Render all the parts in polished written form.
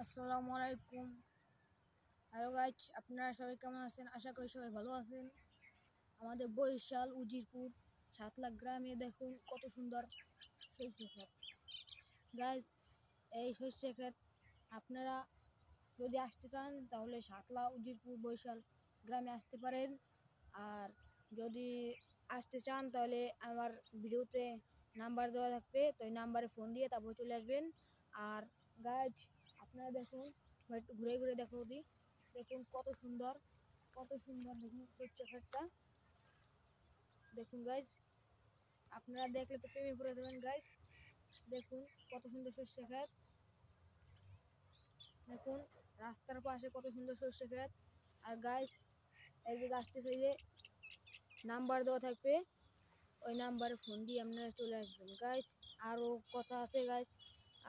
আসসালামু আলাইকুম। Hello guys, আপনারা সবাই কেমন আছেন? আশা করি সবাই ভালো আছেন। আমাদের বরিশাল উজিরপুর সাতলা গ্রামে দেখুন কত সুন্দর সরষে ক্ষেত। গাইজ, এই সরষে ক্ষেত আপনারা যদি আসতে চান তাহলে সাতলা উজিরপুর বরিশাল গ্রামে আসতে পারেন। আর যদি আসতে চান তাহলে আমার ভিডিওতে নাম্বার দেওয়া থাকবে, তো এই নাম্বারে ফোন দিয়ে তারপর চলে আসবেন। আর গাইজ, আপনারা দেখুন, একটু ঘুরে ঘুরে দেখুন কত সুন্দর দেখুন সরষে ক্ষেতটা। দেখুন গাইজ, আপনারা দেখলে তো প্রেমে পড়ে যাবেন। গাইজ দেখুন কত সুন্দর সরষে ক্ষেত। দেখুন রাস্তার পাশে কত সুন্দর সরষে ক্ষেত। আর গাইজ, এই যে আসতে চাইলে নাম্বার দেওয়া থাকবে, ওই নাম্বারে ফোন দিয়ে আপনারা চলে আসবেন। গাইজ আরও কথা আছে গাইজ,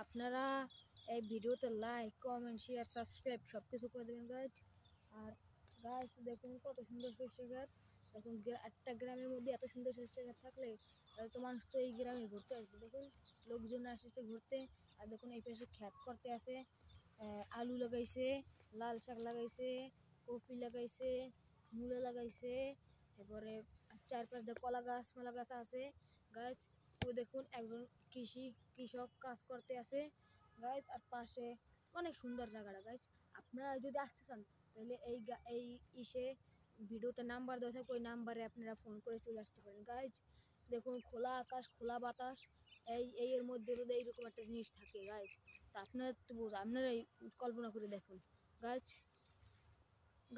আপনারা এই ভিডিওতে লাইক, কমেন্ট, শেয়ার, সাবস্ক্রাইব সব কিছু করে দেবেন গাইজ। আর গাইজ দেখুন কত সুন্দর সরষে ক্ষেত। দেখুন একটা গ্রামের মধ্যে এত সুন্দর সরষে ক্ষেত থাকলে তো মানুষ তো এই গ্রামে ঘুরতে আসবে। দেখুন লোকজন আসছে ঘুরতে। আর দেখুন এই পাশে ক্ষেত করতে আছে, আলু লাগাইছে, লাল শাক লাগাইছে, কপি লাগাইছে, মূলা লাগাইছে, এরপরে চারপাশ দিয়ে কলা গাছ মালা গাছ আছে। গাছ ওই দেখুন একজন কৃষক কাজ করতে আছে গাছ। আর পাশে অনেক সুন্দর জায়গাটা গাছ। আপনারা যদি আসতে চান তাহলে এই ইসে ভিডিওতে নাম্বার দেওয়া থাকবে, ওই নাম্বারে আপনারা ফোন করে চলে আসতে পারেন। গাছ দেখুন খোলা আকাশ, খোলা বাতাস, এর মধ্যে যদি এইরকম একটা জিনিস থাকে গাছ, তা আপনারা তো আপনারাই কল্পনা করে দেখুন।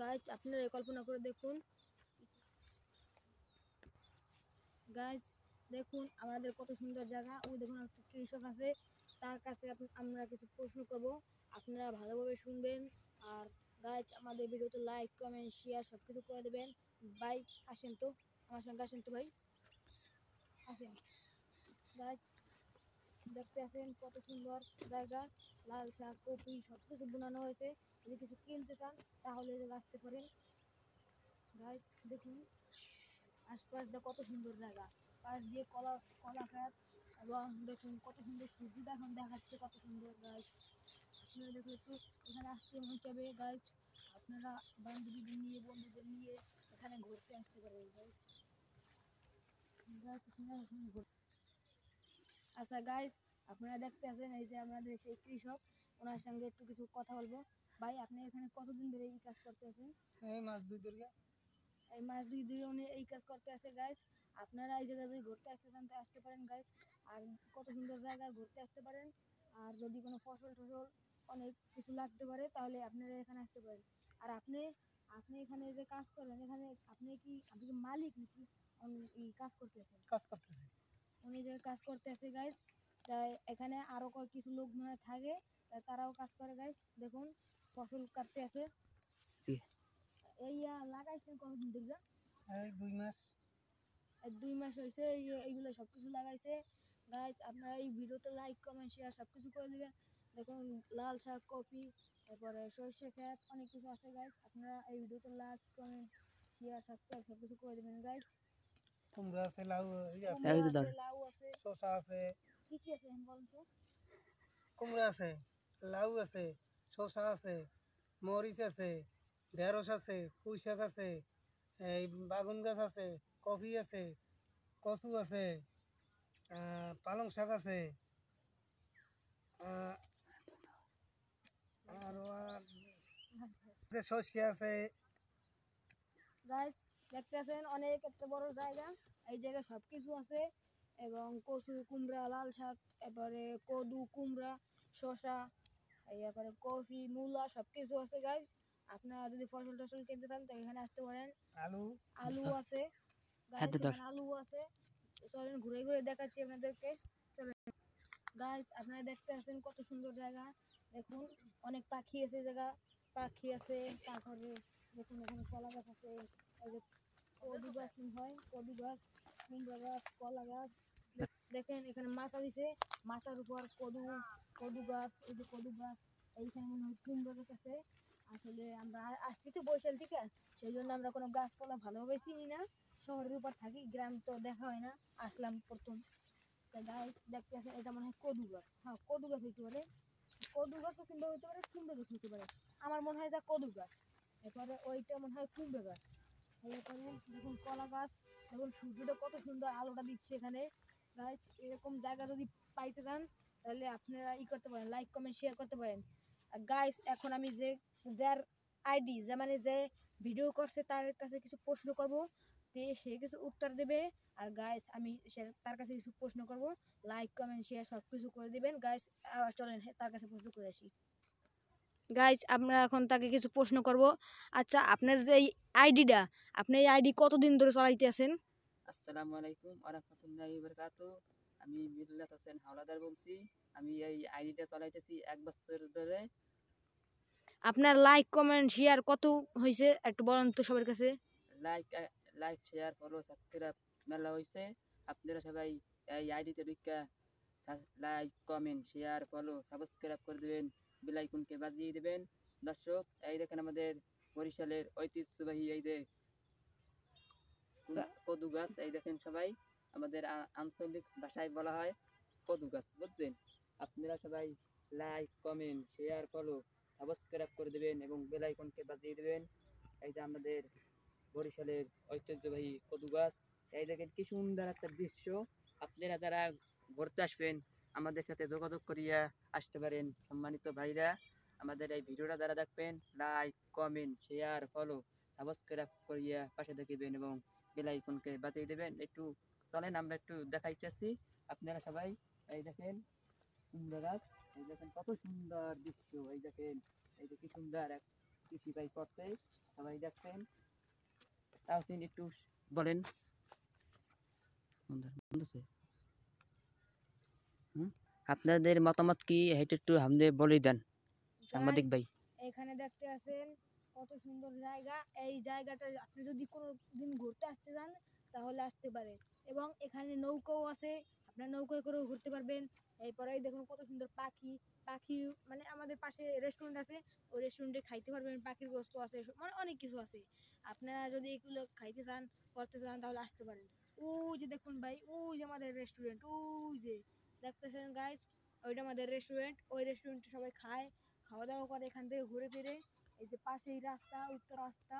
গাছ আপনারাই কল্পনা করে দেখুন। গাইজ দেখুন আমাদের কত সুন্দর জায়গা। ওই দেখুন একটা কৃষক আছে, তার কাছে আমরা কিছু প্রশ্ন করব, আপনারা ভালোভাবে শুনবেন। আর গাইজ আমাদের ভিডিওতে লাইক, কমেন্ট, শেয়ার সব কিছু করে দেবেন। ভাই আসেন তো, আমার সঙ্গে আসেন তো ভাই, আসেন। গাইজ দেখতে আসেন কত সুন্দর জায়গা, লাল শাক, কপি সব কিছু বোনানো হয়েছে। যদি কিছু কিনতে চান তাহলে আসতে পারেন। গাইজ দেখুন আশপাশ দিয়ে কত সুন্দর জায়গা, পাশ দিয়ে কলা খাত, এবং দেখুন কত সুন্দর সূর্যটা এখন দেখাচ্ছে, কত সুন্দর গাছ। আপনারা দেখলে একটু এখানে আসতে মনে চাইবে গাছ। আপনারা বান্ধবীদের নিয়ে, বন্ধুদের নিয়ে এখানে ঘুরতে আসতে পারবেন গাছ। আচ্ছা গাইজ, আপনারা দেখতে আছেন এই যে আমাদের সেই কৃষক, ওনার সঙ্গে একটু কিছু কথা বলবো। ভাই আপনি এখানে কতদিন ধরে এই কাজ করতে আছেন? এই মাস দুই ধরে এই মাস দুই ধরে উনি এই কাজ করতে আছে গাইজ। আপনারা এই জায়গায় যদি ঘুরতে আসতে চান তো আসতে পারেন গাইজ। আর কত সুন্দর জায়গা, ঘুরতে আসতে পারেন। আর যদি কোনো ফসল টসল অনেক কিছু লাগতে পারে তাহলে আপনারা এখানে আসতে পারেন। আর আপনি আপনি এখানে যে কাজ করেন, এখানে আপনি কি মালিক নাকি এই কাজ করতে আছেন? কাজ করতেছি। উনি যে কাজ করতে আছে গাইজ, তাই এখানে আরো কিছু লোক মনে হয় থাকে, তাই তারাও কাজ করে গাইজ। দেখুন ফসল কাটতে আছে। এই লাগাইছেন কতদিন দেখবেন? এই 2 মাস। 2 মাস হয়েছে এইগুলো সব কিছু লাগাইছে গাইজ। আপনারা এই ভিডিওতে লাইক, কমেন্ট, শেয়ার সব কিছু করে দেবেন। দেখুন লাল শাক, কপি, তারপরে সর্ষে ক্ষেত, অনেক কিছু আছে গাইজ। আপনারা এই ভিডিওতে লাইক, কমেন্ট, শেয়ার, সাবস্ক্রাইব সব কিছু করে দেবেন গাইজ। কুমড়া আছে, লাউ আছে, কুমড়া আছে, লাউ আছে, শসা আছে, কি আছে বলুন তো? কুমড়া আছে, লাউ আছে, শসা আছে, মরিচ আছে, ঢেঁড়স আছে, পুঁই শাক আছে, এই বাগুন গাছ আছে, কফি আছে, কচু আছে, পালং শাক আছে, আর সর্ষে আছে। গাইজ দেখতে আছেন অনেক একটা বড় জায়গা, এই জায়গায় সব কিছু আছে, এবং কচু, কুমড়া, লাল শাক, এরপরে কদু, কুমড়া, শসা, এরপরে কফি, মূলা সব কিছু আছে গাইজ। আপনারা যদি ফসল টসল কিনতে চান তো এখানে আসতে পারেন। আলু আলু আছে গাইজ, এখানে আলু আছে। চলেন ঘুরে ঘুরে দেখাচ্ছি আপনাদেরকে। চলেন গাইজ, আপনারা দেখতে আসেন কত সুন্দর জায়গা। দেখুন অনেক পাখি আছে, জায়গা পাখি আছে। তারপরে দেখুন এখানে কলা গাছ আছে, এই যে কদু গাছ হয়, কদু গাছ, কুমড়া গাছ, কলা গাছ। দেখেন এখানে মাছা দিছে, মাচার উপর কদু গাছ, এই যে কদু গাছ, এইখানে মনে হয় কুমড়া গাছ আছে। আসলে আমরা আসছি তো বরিশাল থেকে, সেই জন্য আমরা কোনো গাছপালা ভালোভাবে চিনি না। শহরের উপর থাকি, গ্রাম তো দেখা হয় না, আসলাম প্রথম। গাছ দেখতে আছে, এটা মনে হয় কদু গাছ, হ্যাঁ কদু গাছ হইতে পারে। কদু গাছও কিংবা হতে পারে, কুমড়ো গাছ হতে পারে। আমার মনে হয় যা কদু গাছ, এরপরে ওইটা মনে হয় কুমড়ো গাছ। এরপরে দেখুন কলা গাছ, দেখুন সূর্যটা কত সুন্দর আলোটা দিচ্ছে এখানে। গাইস এরকম জায়গা যদি পাইতে চান তাহলে আপনারা করতে পারেন, লাইক কমেন্ট শেয়ার করতে পারেন। আর গাইস এখন আমি যার আইডি মানে যে ভিডিও করছে তার কাছে কিছু প্রশ্ন করব, সে কিছু উত্তর দেবে। আর গাইস আমি তার কাছে কিছু প্রশ্ন করব, লাইক কমেন্ট শেয়ার সব কিছু করে দিবেন গাইস। চলেন তার কাছে প্রশ্ন করে আসি। গাইস আমরা এখন তাকে কিছু প্রশ্ন করব। আচ্ছা আপনার যে এই আইডিটা, আপনি এই আইডি কতদিন ধরে চালাইতে আছেন? আসসালামু আলাইকুম ওয়া রাহমাতুল্লাহি ওয়া বারাকাতুহু। আমি মিল্লাত হোসেন হাওলাদার বলছি। আমি এই আইডিটা চালাইতেছি 1 বছর ধরে। আপনার লাইক কমেন্ট শেয়ার কত হয়েছে একটু বলেন তো সবার কাছে। Like like share follow subscribe মেলা হইছে। আপনারা সবাই এই আইডিতে ঢুইকা like comment share follow subscribe করে দিবেন, বেল আইকনকে বাজিয়ে দিবেন। দর্শক এই দেখেন আমাদের বরিশালের ঐতিহ্যবাহী এই যে কদু গাছ, এই দেখেন সবাই আমাদের আঞ্চলিক ভাষায় বলা হয় কদু গাছ, বুঝছেন? আপনারা সবাই like comment share follow subscribe করে দেবেন এবং বেল আইকনকে বাজিয়ে দেবেন। এই যে আমাদের বরিশালের ঐতিহ্যবাহী কদু গাছ, এই দেখেন কি সুন্দর একটা দৃশ্য। আপনারা যারা ঘুরতে আসবেন আমাদের সাথে যোগাযোগ করিয়া আসতে পারেন। সম্মানিত ভাইরা, আমাদের এই ভিডিওটা যারা দেখবেন like comment share follow subscribe করিয়া পাশে দেখিবেন এবং বেল আইকনকে বাজিয়ে দেবেন। একটু চলেন আমরা একটু দেখাইতেছি। আপনারা সবাই এই দেখেন সুন্দর গাছ, এই দেখেন কত সুন্দর দৃশ্য। এই দেখেন এই যে কি সুন্দর এক কৃষি ভাই করতে, সবাই দেখছেন। তাও একটু বলেন আপনাদের মতামত কি, এটা একটু আমাদের বলে দেন সাংবাদিক ভাই। এখানে দেখতে আছেন কত সুন্দর জায়গা। এই জায়গাটা আপনি যদি কোনো দিন ঘুরতে আসতে চান তাহলে আসতে পারেন, এবং এখানে নৌকাও আছে, আপনার নৌকায় করেও ঘুরতে পারবেন। এরপরেই দেখুন কত সুন্দর পাখি। পাখি মানে আমাদের পাশে রেস্টুরেন্ট আছে, ওই রেস্টুরেন্টে খাইতে পারবেন, পাখির গোস্ত আছে, মানে অনেক কিছু আছে। আপনারা যদি এগুলো খাইতে চান করতে চান তাহলে আসতে পারেন। ওই যে দেখুন ভাই, ওই যে আমাদের রেস্টুরেন্ট, ওই যে দেখতেছেন গাইস, ওইটা আমাদের রেস্টুরেন্ট। ওই রেস্টুরেন্টে সবাই খায়, খাওয়া দাওয়া করে, এখান থেকে ঘুরে ফিরে। এই যে পাশেই রাস্তা, উত্তর রাস্তা,